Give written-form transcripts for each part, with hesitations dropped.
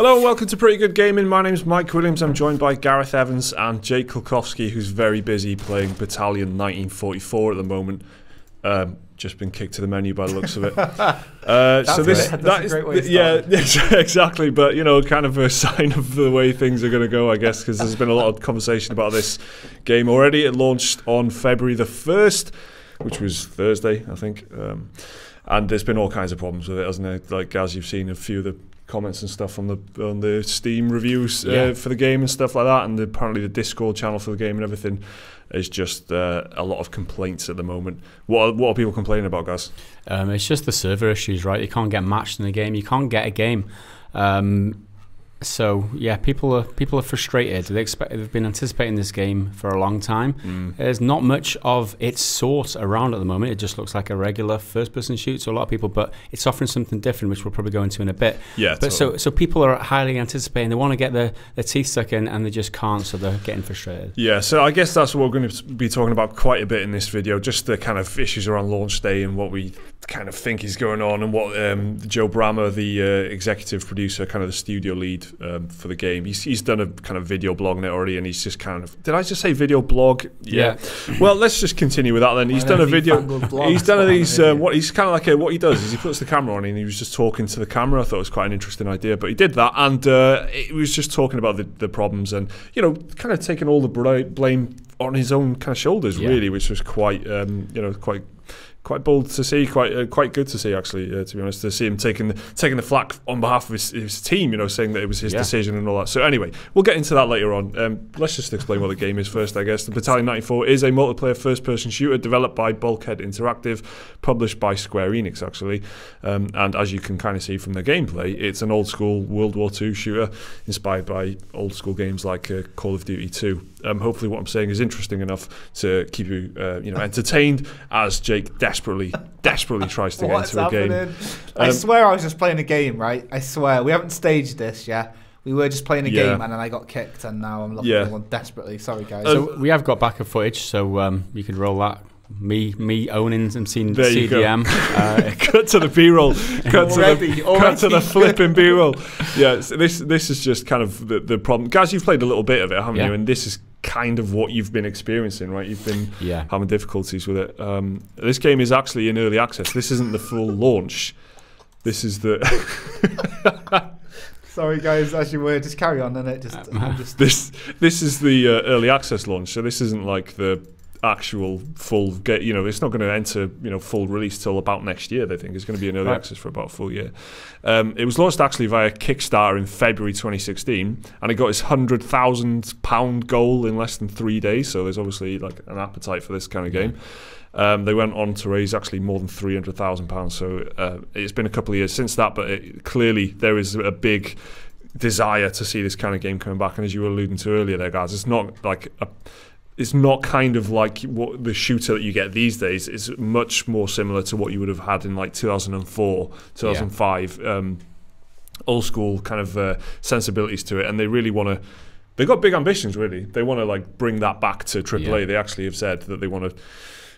Hello and welcome to Pretty Good Gaming. My name's Mike Williams. I'm joined by Gareth Evans and Jake Kulkowski, who's very busy playing Battalion 1944 at the moment. Just been kicked to the menu by the looks of it. That's a great way to start. Yeah, exactly. But you know, kind of a sign of the way things are going to go, I guess, because there's been a lot of conversation about this game already. It launched on February the 1st, which was Thursday, I think. And there's been all kinds of problems with it, hasn't it? Like, as you've seen a few of the comments and stuff on the Steam reviews for the game and stuff like that, and apparently the Discord channel for the game and everything is just a lot of complaints at the moment. What are people complaining about, guys? It's just the server issues, right? You can't get matched in the game. You can't get a game. So yeah, people are frustrated. They've been anticipating this game for a long time. There's not much of its sort around at the moment. It just looks like a regular first-person shoot to a lot of people, but it's offering something different, which we'll probably go into in a bit. Yeah. But totally. so people are highly anticipating. They want to get their teeth stuck in, and they just can't. So they're getting frustrated. Yeah. So I guess that's what we're going to be talking about quite a bit in this video. Just the kind of issues around launch day and what we kind of think is going on, and what Joe Brammer, the executive producer, kind of the studio lead for the game, he's done a kind of video blog on it already, and he's just kind of, did I just say video blog? Yeah. Well, let's just continue with that then. He's done a video. He's done these. What he's kind of like what he does is he puts the camera on and he was just talking to the camera. I thought it was quite an interesting idea, but he did that, and he was just talking about the problems, and you know, kind of taking all the blame on his own kind of shoulders, really, which was quite quite bold to see, quite good to see, actually, to be honest, to see him taking the flak on behalf of his team, you know, saying that it was his decision and all that. So anyway, we'll get into that later on. Let's just explain what the game is first, I guess. The Battalion 94 is a multiplayer first-person shooter developed by Bulkead Interactive, published by Square Enix, actually. And as you can kind of see from the gameplay, it's an old-school World War II shooter inspired by old-school games like Call of Duty 2. Hopefully what I'm saying is interesting enough to keep you, entertained as Jake desperately tries to get into a game. I swear I was just playing a game, right? I swear. We haven't staged this, We were just playing a game, and then I got kicked, and now I'm looking for one desperately. Sorry, guys. So we have got backup footage, so you can roll that. Me owning and seeing CDM. Cut to the B-roll. Cut to the flipping B-roll. Yeah, so this is just kind of the problem. Guys, you've played a little bit of it, haven't you? And this is kind of what you've been experiencing, right? You've been having difficulties with it. This game is actually in early access. This isn't the full launch. This is the... Sorry, guys, as you were, just carry on, and This is the early access launch, so this isn't like the actual full get, it's not going to enter full release till about next year. They think it's going to be in early access for about a full year. It was launched actually via Kickstarter in February 2016, and it got its £100,000 goal in less than 3 days, so there's obviously like an appetite for this kind of game. They went on to raise actually more than £300,000, so it's been a couple of years since that, but clearly there is a big desire to see this kind of game coming back. And as you were alluding to earlier there, guys, it's not like it's not kind of like what the shooter that you get these days. It's much more similar to what you would have had in like 2004, 2005, old school kind of sensibilities to it. And they really want to, they've got big ambitions, really. They want to like bring that back to AAA. They actually have said that they want to,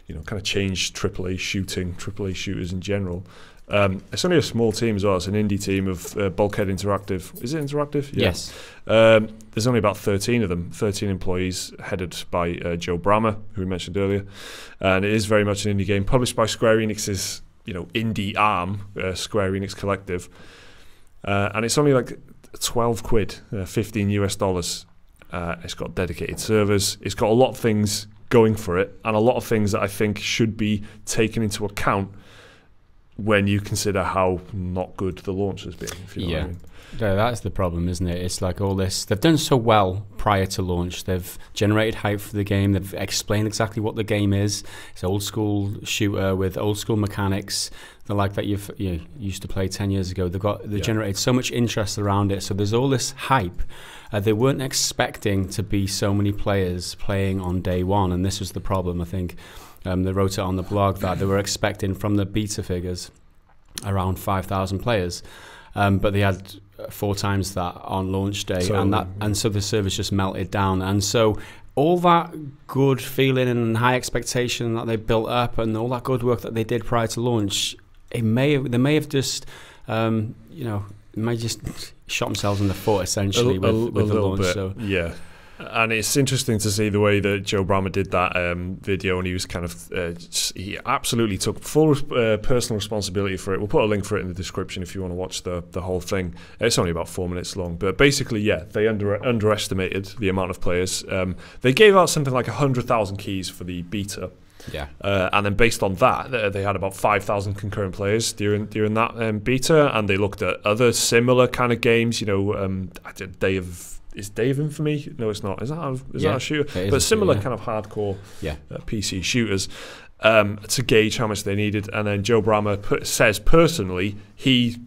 kind of change AAA shooters in general. It's only a small team as well. It's an indie team of Bulkhead Interactive. Is it Interactive? Yeah. Yes. There's only about 13 of them, 13 employees, headed by Joe Brammer, who we mentioned earlier. And it is very much an indie game, published by Square Enix's, indie arm, Square Enix Collective. And it's only like 12 quid, $15 US. It's got dedicated servers. It's got a lot of things going for it, and a lot of things that I think should be taken into account when you consider how not good the launch has been, if you know what I mean. Yeah, that's the problem, isn't it? It's like all this, they've done so well prior to launch. They've generated hype for the game. They've explained exactly what the game is. It's an old school shooter with old school mechanics, the like that you used to play 10 years ago. They've generated so much interest around it. So there's all this hype. They weren't expecting to be so many players playing on day one, and this was the problem, I think. They wrote it on the blog that they were expecting from the beta figures around 5,000 players, but they had 4 times that on launch day, and so the servers just melted down. And so all that good feeling and high expectation that they built up, and all that good work that they did prior to launch, they may have just might just shot themselves in the foot essentially with the launch. Bit, so yeah. And it's interesting to see the way that Joe Brammer did that video, and he was kind of he absolutely took full personal responsibility for it. We'll put a link for it in the description if you want to watch the whole thing. It's only about 4 minutes long, but basically, yeah, they underestimated the amount of players. They gave out something like 100,000 keys for the beta. Yeah, and then based on that, they had about 5,000 concurrent players during that beta, and they looked at other similar kind of games. You know, Is Day of Infamy? No, it's not. Is that a shooter? But similar kind of hardcore PC shooters to gauge how much they needed. And then Joe Brammer says personally he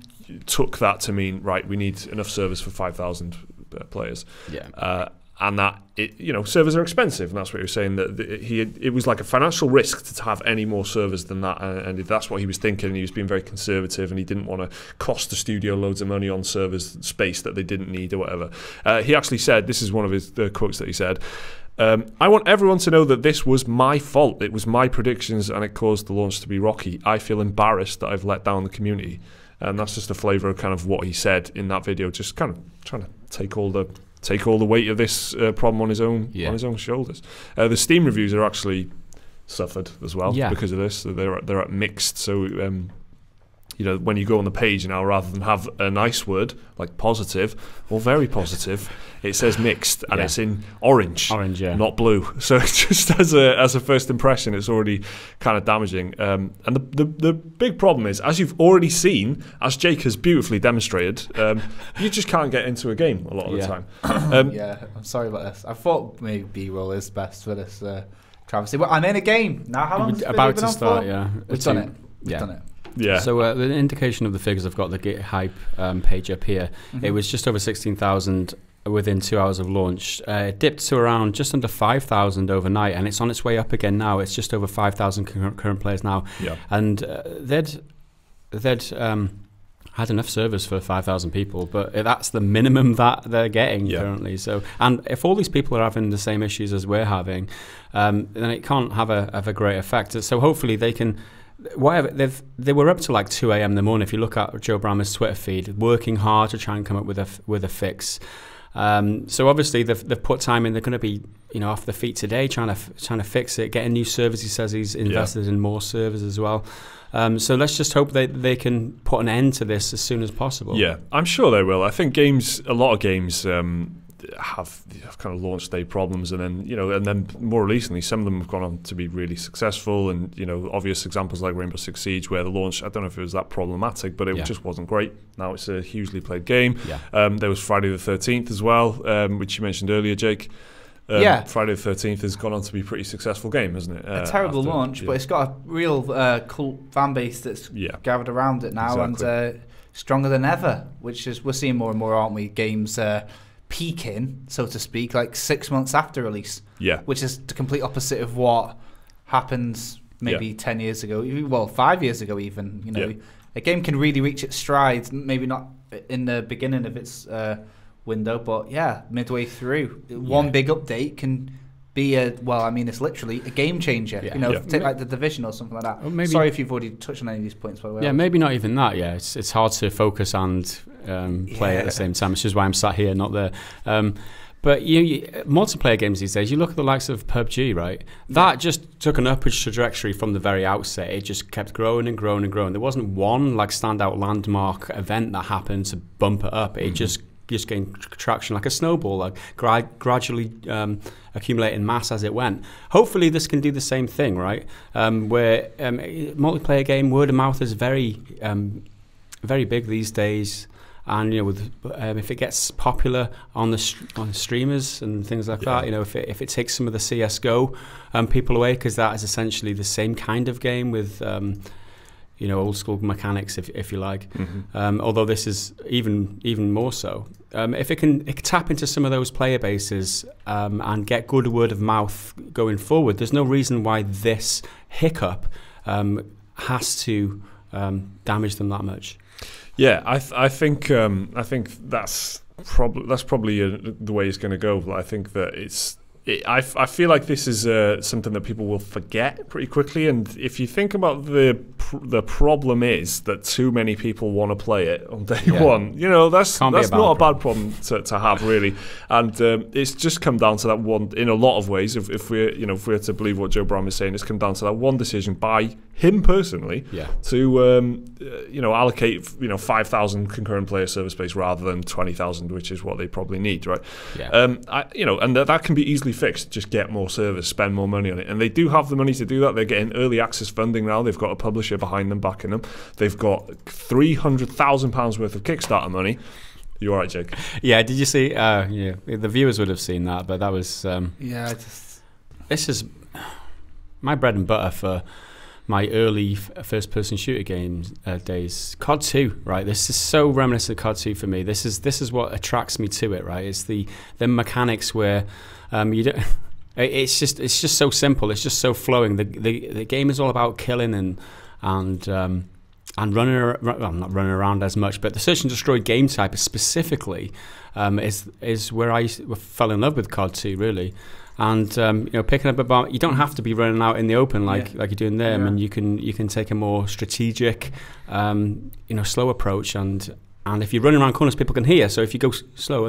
took that to mean, right, we need enough servers for 5,000 players. Yeah. And that servers are expensive, and that's what he was saying. That it was like a financial risk to have any more servers than that, and that's what he was thinking. He was being very conservative, and he didn't want to cost the studio loads of money on servers space that they didn't need or whatever. He actually said, this is one of the quotes that he said. I want everyone to know that this was my fault. It was my predictions, and it caused the launch to be rocky. I feel embarrassed that I've let down the community, and that's just a flavour of kind of what he said in that video. Just kind of trying to take all the weight of this problem on his own shoulders. The Steam reviews are actually suffered as well because of this. So they're at mixed. So when you go on the page now, rather than have a nice word like positive or very positive, it says mixed, and it's in orange, not blue. So just as a first impression, it's already kind of damaging. And the big problem is, as you've already seen, as Jake has beautifully demonstrated, you just can't get into a game a lot of the time. I'm sorry about this. I thought maybe B-roll is best for this travesty. Well, I'm in a game now. How long? About to start. Yeah, we've done it. We've done it. Yeah. So the indication of the figures, I've got the Git Hype page up here. Mm-hmm. It was just over 16,000 within 2 hours of launch. It dipped to around just under 5,000 overnight, and it's on its way up again now. It's just over 5,000 current players now. Yeah. And they'd had enough servers for 5,000 people, but that's the minimum that they're getting currently. So, and if all these people are having the same issues as we're having, then it can't have a great effect. So hopefully they can. Whatever they were up to like 2 a.m. in the morning. If you look at Joe Brammer's Twitter feed, working hard to try and come up with a fix. So obviously they've put time in. They're going to be off their feet today, trying to fix it, getting new servers. He says he's invested in more servers as well. So let's just hope they can put an end to this as soon as possible. Yeah, I'm sure they will. I think a lot of games. Have kind of launch day problems, and then more recently some of them have gone on to be really successful, and obvious examples like Rainbow Six Siege, where the launch, I don't know if it was that problematic, but it just wasn't great. Now it's a hugely played game. There was Friday the 13th as well, which you mentioned earlier, Jake. Friday the 13th has gone on to be a pretty successful game, hasn't it? A terrible launch, but it's got a real cult fan base that's gathered around it now, and stronger than ever, which is, we're seeing more and more, aren't we, games peaking, so to speak, like 6 months after release, which is the complete opposite of what happened maybe 10 years ago, well 5 years ago even. A game can really reach its stride, maybe not in the beginning of its window, but midway through, one big update can be it's literally a game changer. Take like the Division or something like that. Maybe, sorry if you've already touched on any of these points, by the way. Yeah, maybe not even that. Yeah, it's hard to focus and play at the same time, which is why I'm sat here, not there. But multiplayer games these days, you look at the likes of PUBG, right? That just took an upward trajectory from the very outset. It just kept growing and growing and growing. There wasn't one standout landmark event that happened to bump it up. It just gained traction like a snowball, gradually accumulating mass as it went. Hopefully this can do the same thing, right? Where multiplayer game, word of mouth is very very big these days, and if it gets popular on streamers and things like that, if it takes some of the CS:GO people away, because that is essentially the same kind of game with old school mechanics, if you like. Mm-hmm. Although this is even more so. If it can tap into some of those player bases and get good word of mouth going forward, there's no reason why this hiccup has to damage them that much. Yeah, I think that's probably the way it's going to go. I think that it's I feel like this is something that people will forget pretty quickly, and if you think about the problem is that too many people want to play it on day one. You know, that's not a bad problem to have, really, and it's just come down to that one. In a lot of ways, if we're to believe what Joe Brown is saying, it's come down to that one decision by him personally to allocate 5,000 concurrent player server space rather than 20,000, which is what they probably need, right? And that can be easily fixed. Just get more servers, spend more money on it, and they do have the money to do that. They're getting early access funding now. They've got a publisher behind them, backing them. They've got £300,000 worth of Kickstarter money. You all right, Jake? Yeah. Did you see? The viewers would have seen that, but that was This is my bread and butter for my early first-person shooter games days. COD 2, right? This is so reminiscent of COD 2 for me. This is what attracts me to it, right? It's the mechanics where you don't. It's just so simple. It's just so flowing. The game is all about killing and running. Well, not running around as much, but the search and destroy game type specifically is where I fell in love with COD 2, really. And picking up about, you don't have to be running out in the open like you're doing there. I mean, you can take a more strategic, slow approach, and if you're running around corners, people can hear. So if you go slow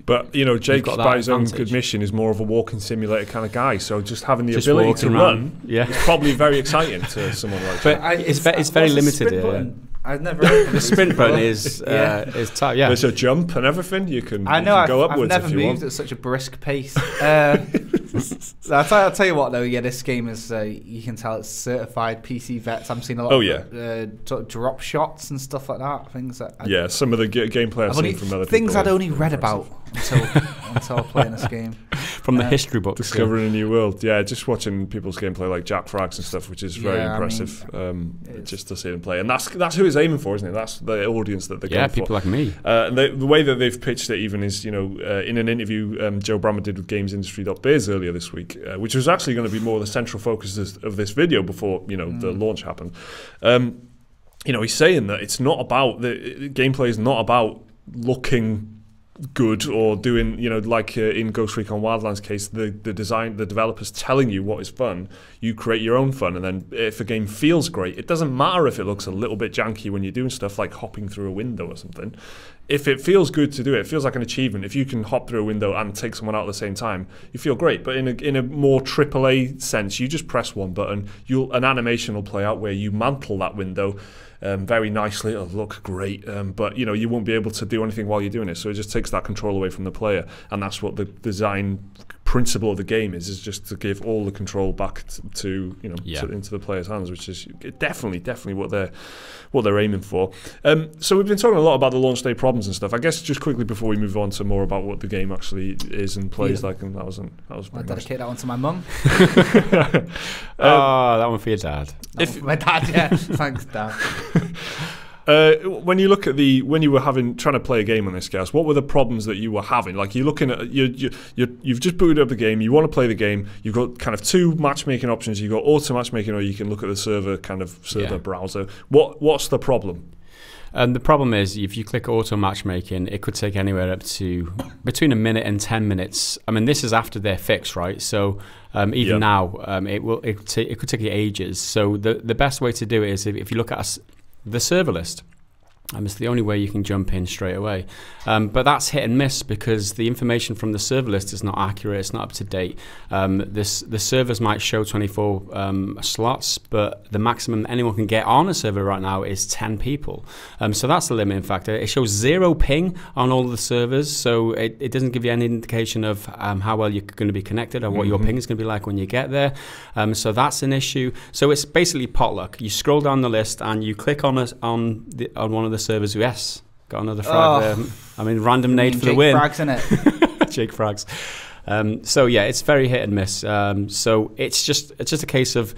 but Jake, by his own admission, is more of a walking simulator kind of guy. So just having the ability to run is probably very exciting to someone like that. But it's very limited. I've never heard the sprint button is tight. Yeah, there's a jump and everything. You can go upwards. I've never if you moved want. at such a brisk pace. I'll tell you what, though. Yeah, this game is. You can tell it's certified PC vets. I'm seeing a lot of sort of drop shots and stuff like that. Things that some of the gameplay I've seen from other things people I'd only read about until playing this game. From the history books, discovering a new world. Yeah, just watching people's gameplay like Jack Frags and stuff, which is very impressive. Just to see them play, and that's who it's aiming for, isn't it? That's the audience that they're going for. Yeah, people like me. And the way that they've pitched it even is, in an interview Joe Brammer did with GamesIndustry.biz earlier this week, which was actually going to be more the central focus of this video before the launch happened. He's saying that it's not about the gameplay is not about looking good or doing like in Ghost Recon Wildlands case, the developers telling you what is fun. You create your own fun, and then if a game feels great, it doesn't matter if it looks a little bit janky when you're doing stuff like hopping through a window or something. If it feels good to do it feels like an achievement. If you can hop through a window and take someone out at the same time, you feel great. But in a more AAA sense, you just press one button, an animation will play out where you mantle that window very nicely. It'll look great, but you won't be able to do anything while you're doing it. So it just takes that control away from the player, and that's what the design principle of the game is just to give all the control back into the player's hands, which is definitely what they're aiming for. So we've been talking a lot about the launch day problems and stuff. I guess just quickly before we move on to more about what the game actually is and plays like, and that was I'll dedicate that one to my mum. That one for your dad. My dad, yeah. Thanks, Dad. When you look at when you were trying to play a game on this, Gareth, what were the problems that you were having? Like, you're looking at you've just booted up the game, you want to play the game, you've got kind of two matchmaking options. You've got auto matchmaking, or you can look at the server browser. What's the problem? The problem is, if you click auto matchmaking, it could take anywhere up to between a minute and 10 minutes. I mean, this is after they're fixed, right? So even now, it could take you ages. So the best way to do it is if you look at the server list. It's the only way you can jump in straight away. But that's hit and miss because the information from the server list is not accurate, it's not up to date. The servers might show 24 slots, but the maximum anyone can get on a server right now is 10 people. So that's the limiting factor. It shows 0 ping on all the servers, so it doesn't give you any indication of how well you're going to be connected or what your ping is going to be like when you get there. So that's an issue. So it's basically potluck. You scroll down the list and you click on one of the servers. Yes, got another frag there. Random nade for the win. Jake Frags, innit? Jake Frags. So yeah, it's very hit and miss. So it's just a case of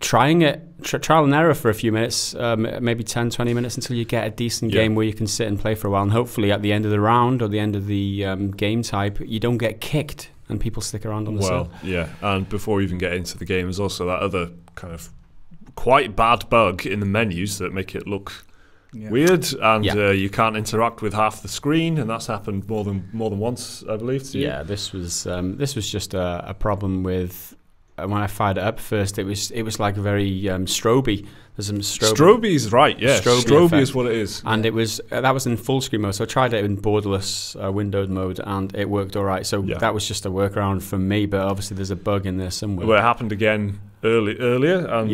trying it, trial and error for a few minutes, maybe 10, 20 minutes until you get a decent game where you can sit and play for a while. And hopefully at the end of the round or the end of the game type, you don't get kicked and people stick around on the server. Yeah, and before we even get into the game, there's also that other kind of quite bad bug in the menus that make it look weird, and you can't interact with half the screen, and that's happened more than once, I believe. To you. Yeah, this was just a problem with when I fired it up first. It was like very stroby. There's some stroby is right, yeah. Stroby is what it is, and it was that was in full screen mode. So I tried it in borderless windowed mode, and it worked all right. So that was just a workaround for me. But obviously, there's a bug in there somewhere. Well, it happened again earlier, and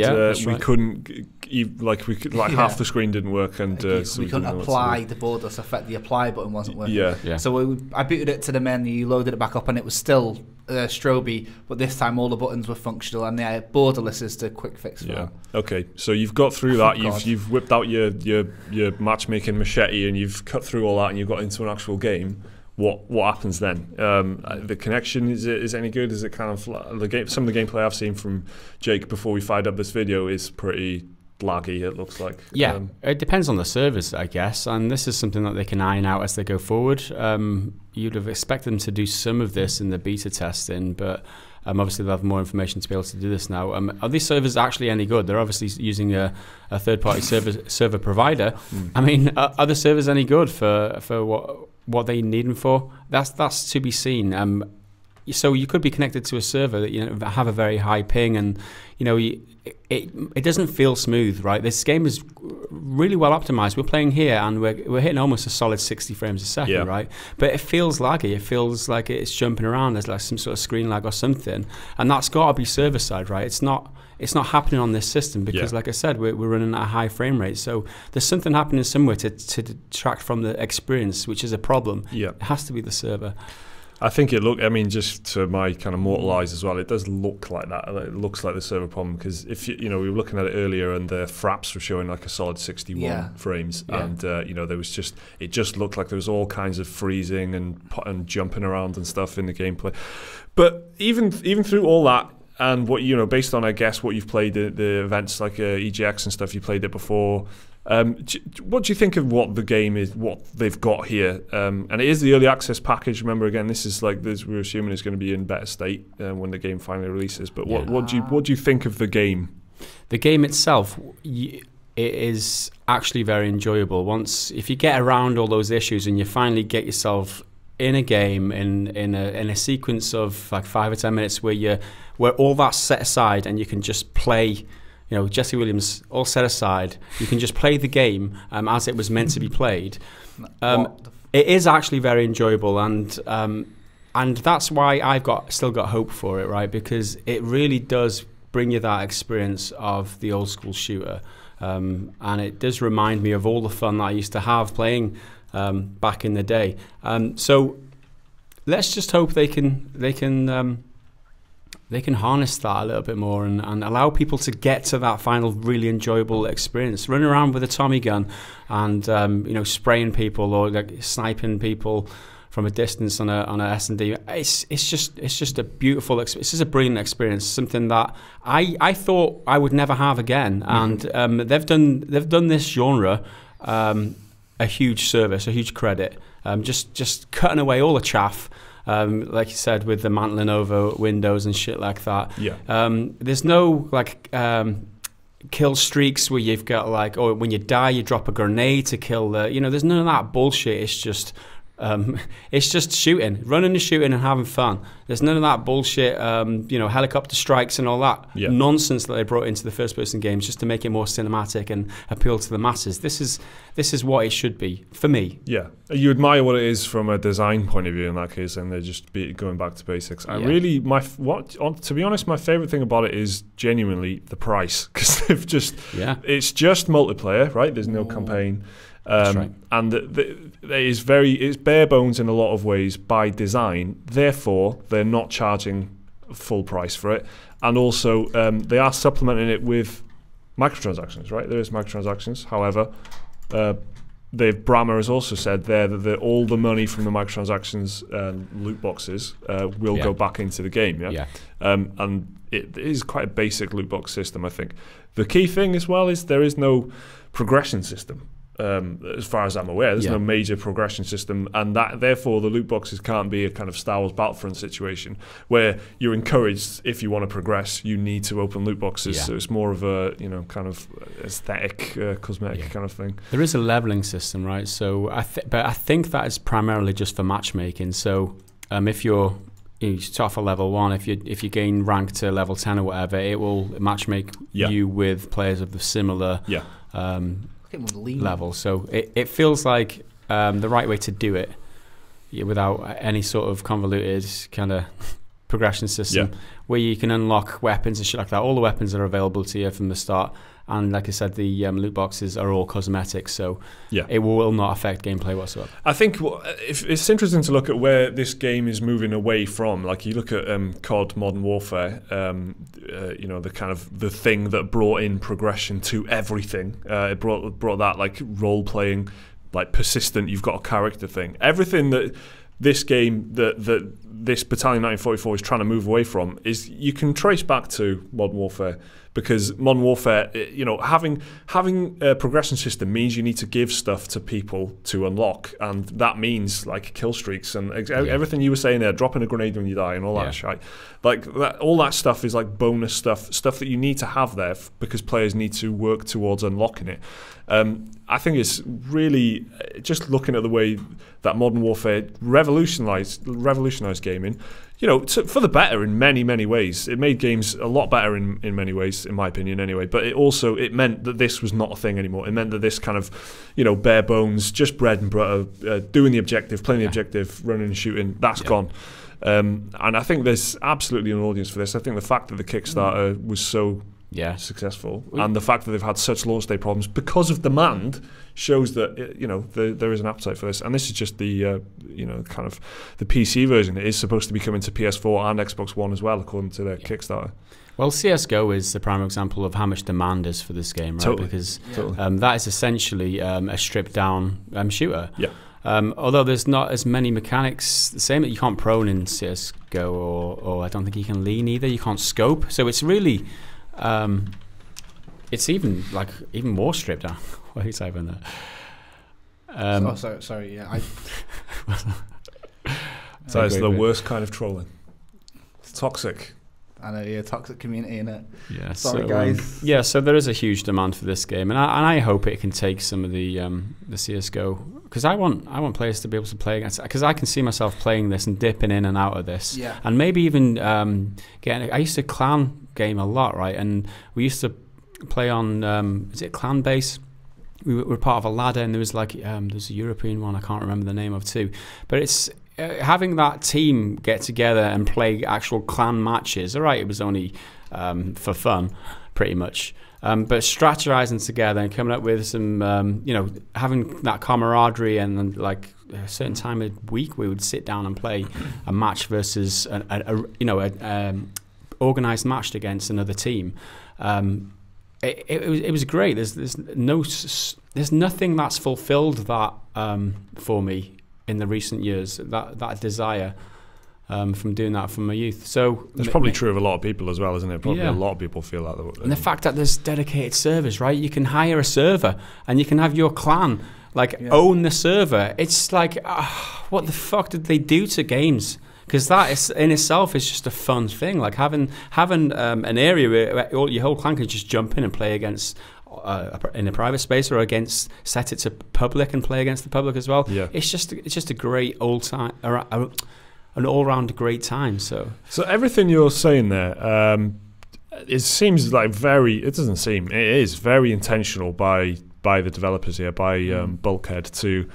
we couldn't. Half the screen didn't work, and we couldn't apply the borderless effect. The apply button wasn't working. Yeah. So I booted it to the menu, loaded it back up, and it was still stroby, but this time all the buttons were functional, and borderless is the quick fix for that. Okay, so you've got through that. You've whipped out your matchmaking machete, and you've cut through all that, and you've got into an actual game. What happens then? The connection is any good? Is it kind of the game? Some of the gameplay I've seen from Jake before we fired up this video is pretty laggy, it looks like. Yeah, it depends on the servers, I guess, and this is something that they can iron out as they go forward. You'd have expected them to do some of this in the beta testing, but obviously they'll have more information to be able to do this now. Are these servers actually any good? They're obviously using a third-party server provider. I mean, are the servers any good for what they need them for? That's to be seen. So you could be connected to a server that have a very high ping, and it doesn't feel smooth, right? This game is really well optimized. We're playing here, and we're hitting almost a solid 60 frames a second, right? But it feels laggy. It feels like it's jumping around. There's like some sort of screen lag or something, and that's got to be server side, right? It's not happening on this system because, like I said, we're running at a high frame rate. So there's something happening somewhere to detract from the experience, which is a problem. Yeah, it has to be the server. I think just to my kind of mortal eyes as well, it does look like that. It looks like the server problem, because if we were looking at it earlier, and the fraps were showing like a solid 61 frames, and there was it just looked like there was all kinds of freezing and jumping around and stuff in the gameplay. But even through all that, and what based on, I guess, what you've played the events like EGX and stuff, you played it before. What do you think of what the game is, what they've got here? And it is the early access package. Remember, again, this is like this. We're assuming it's going to be in better state when the game finally releases. But what do you think of the game? The game itself, it is actually very enjoyable. If you get around all those issues and you finally get yourself in a game in a sequence of like 5 or 10 minutes where all that's set aside and you can just play. Jesse Williams all set aside. You can just play the game as it was meant to be played. It is actually very enjoyable, and that's why I've still got hope for it, right? Because it really does bring you that experience of the old school shooter, and it does remind me of all the fun that I used to have playing back in the day. So let's just hope they can harness that a little bit more and allow people to get to that final really enjoyable experience. Running around with a Tommy gun and spraying people or like sniping people from a distance on a S&D. It's just a beautiful experience. This is a brilliant experience. Something that I thought I would never have again. And they've done this genre a huge service, a huge credit. Just cutting away all the chaff. Like you said, with the mantling over windows and shit like that. There's no kill streaks where you've got when you die you drop a grenade to kill the. There's none of that bullshit. It's just shooting, running and shooting and having fun. There's none of that bullshit, helicopter strikes and all that nonsense that they brought into the first-person games just to make it more cinematic and appeal to the masses. This is what it should be for me. Yeah, you admire what it is from a design point of view in that case, and they're just going back to basics. To be honest, my favorite thing about it is genuinely the price, because they've it's just multiplayer, right? There's no campaign. That's right. And it's bare bones in a lot of ways by design. Therefore, they're not charging full price for it, and also they are supplementing it with microtransactions. Right, there is microtransactions. However, Brammer has also said there that all the money from the microtransactions loot boxes will go back into the game. And it is quite a basic loot box system. I think the key thing as well is there is no progression system. as far as I'm aware. There's no major progression system, and that therefore the loot boxes can't be a kind of Star Wars Battlefront situation where you're encouraged, if you want to progress, you need to open loot boxes. So it's more of a kind of aesthetic, cosmetic kind of thing. There is a leveling system, right? So but I think that is primarily just for matchmaking. So if you start off at level 1, if you gain rank to level 10 or whatever, it will matchmake you with players of the similar level. So it feels like the right way to do it without any sort of convoluted kind of progression system where you can unlock weapons and shit like that. All the weapons are available to you from the start, and like I said, the loot boxes are all cosmetic, so it will not affect gameplay whatsoever. I think it's interesting to look at where this game is moving away from. Like you look at COD Modern Warfare, the kind of the thing that brought in progression to everything. It brought that like role playing, like persistent, you've got a character thing. Everything that this game that this Battalion 1944 is trying to move away from is you can trace back to Modern Warfare, because Modern Warfare, having a progression system means you need to give stuff to people to unlock, and that means like kill streaks and everything you were saying there, dropping a grenade when you die and all that shit. Like all that stuff is like bonus stuff that you need to have there because players need to work towards unlocking it. I think it's really just looking at the way that Modern Warfare revolutionized gaming. For the better in many, many ways. It made games a lot better in many ways, in my opinion anyway, but it meant that this was not a thing anymore. It meant that this kind of, bare bones, just bread and butter, doing the objective, playing the objective, running and shooting, that's gone. And I think there's absolutely an audience for this. I think the fact that the Kickstarter was so successful, and the fact that they've had such launch day problems because of demand shows that there is an appetite for this. And this is just the kind of the PC version. It is supposed to be coming to PS4 and Xbox One as well, according to their Kickstarter. Well, CS:GO is the prime example of how much demand is for this game, right? Totally. Because that is essentially a stripped down shooter. Although there's not as many mechanics, the same that you can't prone in CS:GO, or I don't think you can lean either. You can't scope, so it's really it's even more stripped down. What are you typing there? Sorry. So it's the worst kind of trolling. It's toxic. I know, toxic community, innit? Yeah. Sorry, guys. So there is a huge demand for this game, and I hope it can take some of the CS:GO, because I want players to be able to play against it, because I can see myself playing this and dipping in and out of this, and maybe even getting. I used to clan game a lot, right? And we used to play on is it clan base? We were part of a ladder, and there was there's a European one I can't remember the name of too, but it's. Having that team get together and play actual clan matches, all right, it was only for fun, pretty much. But strategizing together and coming up with some, having that camaraderie, and then like a certain time of week, we would sit down and play a match versus an organized match against another team. It was great. There's nothing that's fulfilled that for me in the recent years, that desire from doing that from my youth. So that's probably true of a lot of people as well, isn't it? Probably a lot of people feel that. And the fact that there's dedicated servers, right? You can hire a server and you can have your clan own the server. It's like, what the fuck did they do to games? Because that is, in itself is just a fun thing. Like having an area where your whole clan can just jump in and play against in a private space, or set it to public and play against the public as well. It's just a great old time, an all-round great time. So everything you're saying there, it seems like it is very intentional by the developers here, by Bulkead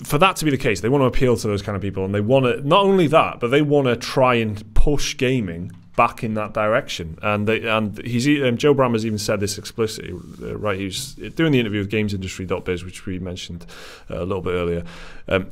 for that to be the case. They want to appeal to those kind of people, and they want to, not only that, but they want to try and push gaming back in that direction. And Joe Bram has even said this explicitly, right? He was doing the interview with GamesIndustry.biz, which we mentioned a little bit earlier.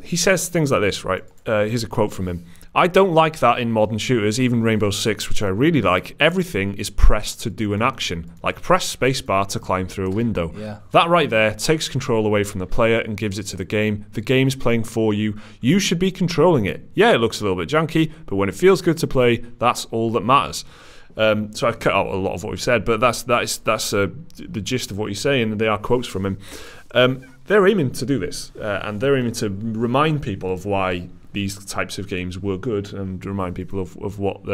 He says things like this, right? Here's a quote from him. "I don't like that in modern shooters, even Rainbow Six, which I really like. Everything is pressed to do an action, like press spacebar to climb through a window. That right there takes control away from the player and gives it to the game. The game's playing for you. You should be controlling it. Yeah, it looks a little bit janky, but when it feels good to play, that's all that matters." So I cut out a lot of what we've said, but that's the gist of what he's saying, and they are quotes from him. They're aiming to do this, and they're aiming to remind people of why these types of games were good, and remind people of what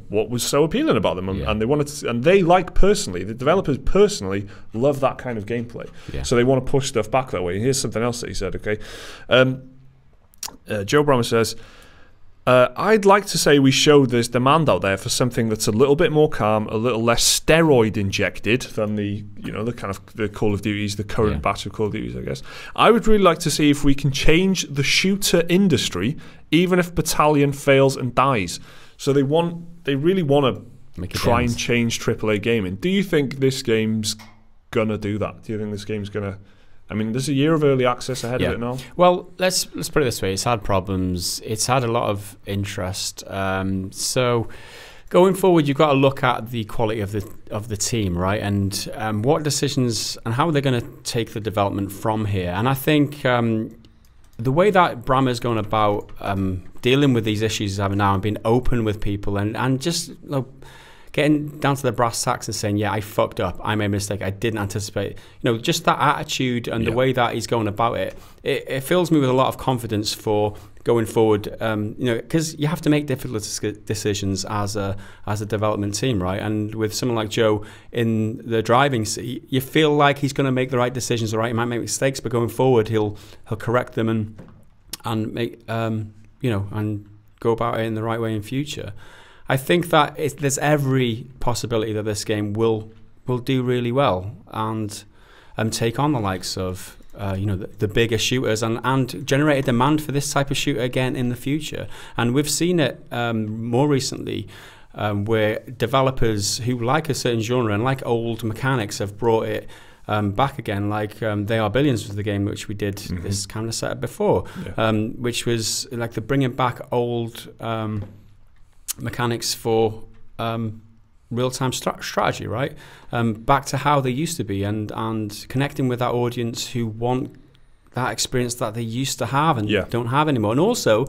what was so appealing about them, and they wanted to, and they the developers personally love that kind of gameplay, so they want to push stuff back that way. And here's something else that he said. Okay, Joe Brammer says, I'd like to say we showed there's demand out there for something that's a little bit more calm, a little less steroid injected than the kind of the Call of Duties, the current batch of Call of Duties, I guess. I would really like to see if we can change the shooter industry, even if Battalion fails and dies. So they really want to try and change AAA gaming. Do you think this game's gonna do that? Do you think this game's gonna? I mean, there's a year of early access ahead of it now. Well, let's put it this way: it's had problems. It's had a lot of interest. So going forward, you've got to look at the quality of the team, right? And what decisions and how they're going to take the development from here. And I think the way that Brammer's going about dealing with these issues he's having now and being open with people and just getting down to the brass tacks and saying, yeah, I fucked up, I made a mistake, I didn't anticipate. Just that attitude and the way that he's going about it fills me with a lot of confidence for going forward. Because you have to make difficult decisions as a development team, right? And with someone like Joe in the driving seat, you feel like he's going to make the right decisions. All right, he might make mistakes, but going forward, he'll correct them and make and go about it in the right way in future. I think that there's every possibility that this game will do really well and take on the likes of the bigger shooters and generate a demand for this type of shooter again in the future. And we've seen it more recently where developers who like a certain genre and like old mechanics have brought it back again, like They Are Billions was the game which we did this kind of setup before, which was like the bringing back old mechanics for real-time strategy, right? Back to how they used to be and connecting with that audience who want that experience that they used to have and don't have anymore. And also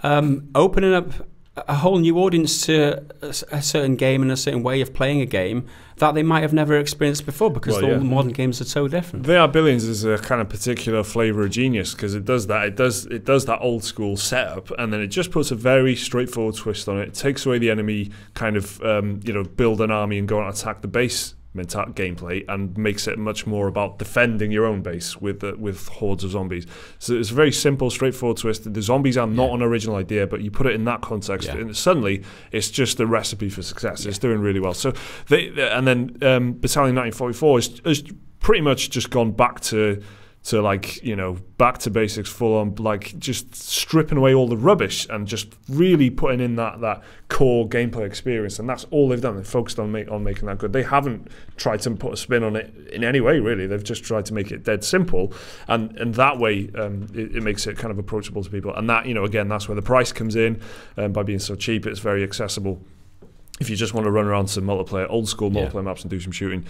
opening up a whole new audience to a certain game and a certain way of playing a game that they might have never experienced before, because all the modern games are so different. They Are Billions is a kind of particular flavour of genius, because it does that. It does that old school setup, and then it just puts a very straightforward twist on it. It takes away the enemy kind of build an army and go and attack the base gameplay, and makes it much more about defending your own base with hordes of zombies. So it's a very simple, straightforward twist. The zombies are not an original idea, but you put it in that context, and suddenly it's just a recipe for success. It's doing really well. So Battalion 1944 has pretty much just gone back to back to basics, full on, like just stripping away all the rubbish and just really putting in that core gameplay experience, and that's all they've done. They've focused on making that good. They haven't tried to put a spin on it in any way, really. They've just tried to make it dead simple, and that way it makes it kind of approachable to people. And that, again, that's where the price comes in. By being so cheap, it's very accessible. If you just want to run around some old school multiplayer maps and do some shooting,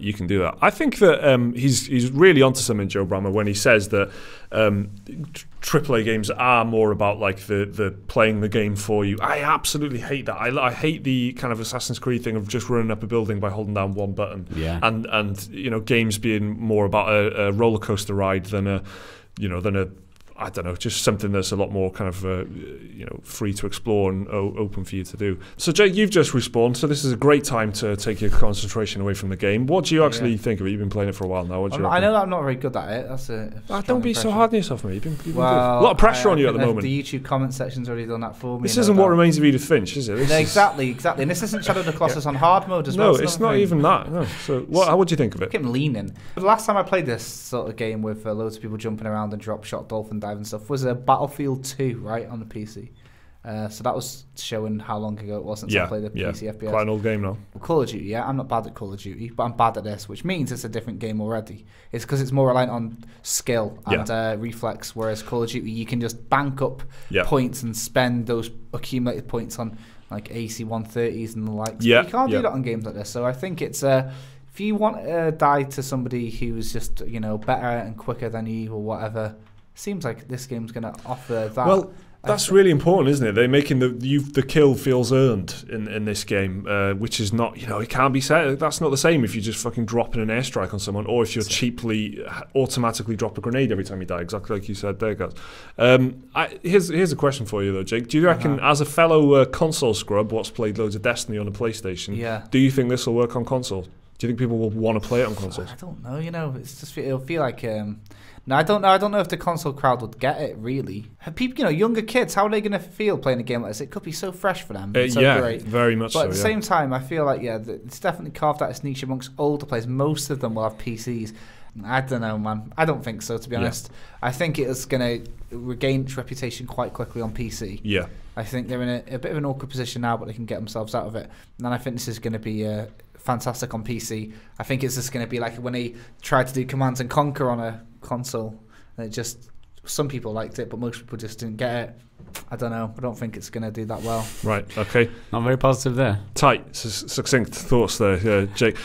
you can do that. I think that he's really onto something, Joe Brammer, when he says that AAA games are more about like the playing the game for you. I absolutely hate that. I hate the kind of Assassin's Creed thing of just running up a building by holding down one button. Yeah. And games being more about a roller coaster ride than a I don't know, just something that's a lot more kind of, free to explore and open for you to do. So, Jake, you've just respawned, so this is a great time to take your concentration away from the game. What do you actually think of it? You've been playing it for a while now. I know that I'm not very good at it. That's don't be so hard on yourself, mate. You've been good. A lot of pressure on you at the moment. The YouTube comment section's already done that for me. This isn't What Remains of Edith Finch, is it? Exactly. And this isn't Shadow of the Colossus on hard mode as well. No, it's not even that. No. So, what do you think of it? Keep leaning. The last time I played this sort of game with loads of people jumping around and drop shot, dolphin dive and stuff was Battlefield 2, right, on the PC. So that was showing how long ago it was since I played the PC FPS. Quite an old game now. Call of Duty, I'm not bad at Call of Duty, but I'm bad at this, which means it's a different game already. It's because it's more reliant on skill and reflex, whereas Call of Duty, you can just bank up points and spend those accumulated points on like AC-130s and the likes. You can't do that on games like this, so I think it's... if you want to die to somebody who's just, better and quicker than you or whatever... Seems like this game's going to offer that. Well, That's really important, isn't it? They're making the kill feels earned in this game, which is not, it can't be said. That's not the same if you just fucking dropping an airstrike on someone, or if you're cheaply automatically drop a grenade every time you die, exactly like you said there, guys. Here's a question for you though, Jake. Do you reckon, as a fellow console scrub, what's played loads of Destiny on a PlayStation, do you think this will work on console? Do you think people will want to play it on consoles? I don't know. It's just it'll feel like. No, I don't know. I don't know if the console crowd would get it really. People, younger kids, how are they going to feel playing a game like this? It could be so fresh for them. It's so great. Very much. But at the same time, I feel like it's definitely carved out its niche amongst older players. Most of them will have PCs. I don't know, man. I don't think so, to be honest. I think it's going to regain its reputation quite quickly on PC. Yeah. I think they're in a bit of an awkward position now, but they can get themselves out of it. And I think this is going to be fantastic on PC. I think it's just going to be like when they tried to do Command and Conquer on a console. And some people liked it, but most people just didn't get it. I don't know. I don't think it's going to do that well. Right, okay. Not very positive there. Tight, succinct thoughts there, Jake.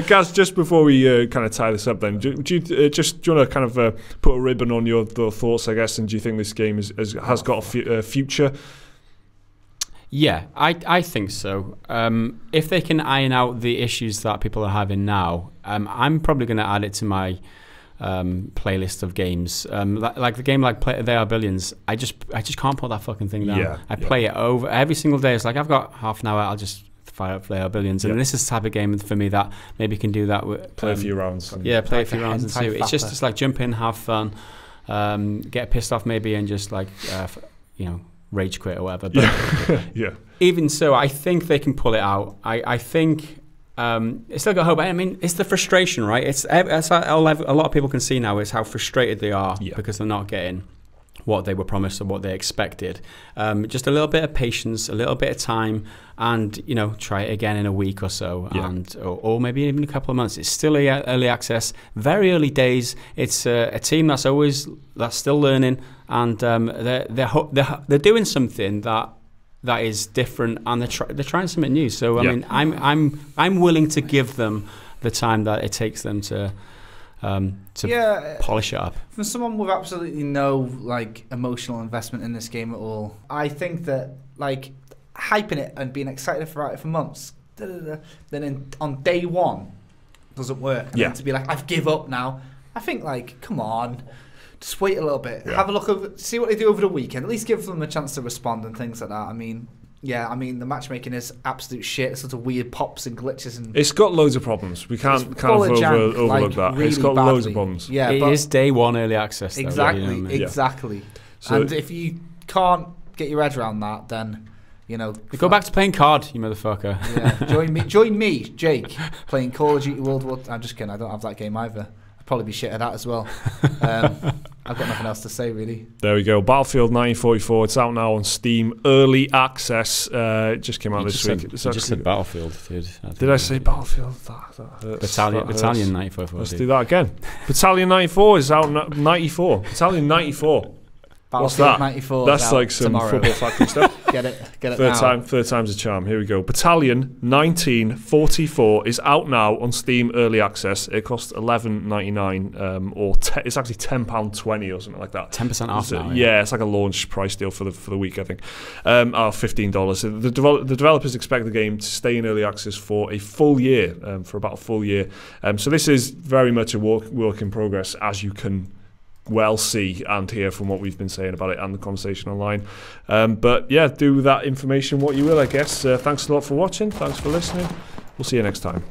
Gaz, just before we kind of tie this up then, do you want to kind of put a ribbon on your thoughts, I guess, and do you think this game has got a future? Yeah, I think so. If they can iron out the issues that people are having now, I'm probably going to add it to my playlist of games. Like the game like They Are Billions, I just can't put that fucking thing down. I play it over every single day. It's like I've got half an hour, I'll just fire up They Are Billions. And this is the type of game for me that maybe can do that with play a few rounds. Play a few rounds and see. It's just like jump in, have fun, get pissed off maybe, and just like rage quit or whatever. But even so, I think they can pull it out. I think it's still got hope. I mean, it's the frustration, right? It's a lot of people can see now is how frustrated they are because they're not getting what they were promised or what they expected. Just a little bit of patience, a little bit of time, and try it again in a week or so, and or maybe even a couple of months. It's still early access, very early days. It's a team that's still learning, and they're doing something that is different, and they're trying something new. So I mean, I'm willing to give them the time that it takes them to polish it up. From someone with absolutely no emotional investment in this game at all, I think that hyping it and being excited about it for months, then on day one doesn't work. And then to be like, I've give up now. I think come on. Just wait a little bit. Have a look over, see what they do over the weekend. At least give them a chance to respond and things like that. I mean, the matchmaking is absolute shit. Sort of weird pops and glitches, and it's got loads of problems. We can't overlook that. Really it's got badly. Loads of problems. Yeah, it is day one early access. Though, exactly. So, and if you can't get your head around that, then go back to playing COD, you motherfucker. Yeah, join me, Jake, playing Call of Duty World War. I'm just kidding. I don't have that game either. Probably be shit at that as well. I've got nothing else to say really. There we go. Battlefield 1944. It's out now on Steam. Early access. It just came out this week. You just said Battlefield, dude. Did I say Battlefield? That hurts. Battalion 1944. Let's do that again. Battalion 94 is out. 94. Battalion 94. What's that? 94 That's some tomorrow. Football Factory stuff. Get it now. Third time's a charm. Here we go. Battalion 1944 is out now on Steam Early Access. It costs $11.99, or it's actually £10.20 or something like that. 10% off now. Yeah, it's like a launch price deal for the week, I think. $15. The developers expect the game to stay in Early Access for a full year, for about a full year. So this is very much a work in progress, as you can see and hear from what we've been saying about it and the conversation online. But do that information what you will, I guess. Thanks a lot for watching. Thanks for listening. We'll see you next time.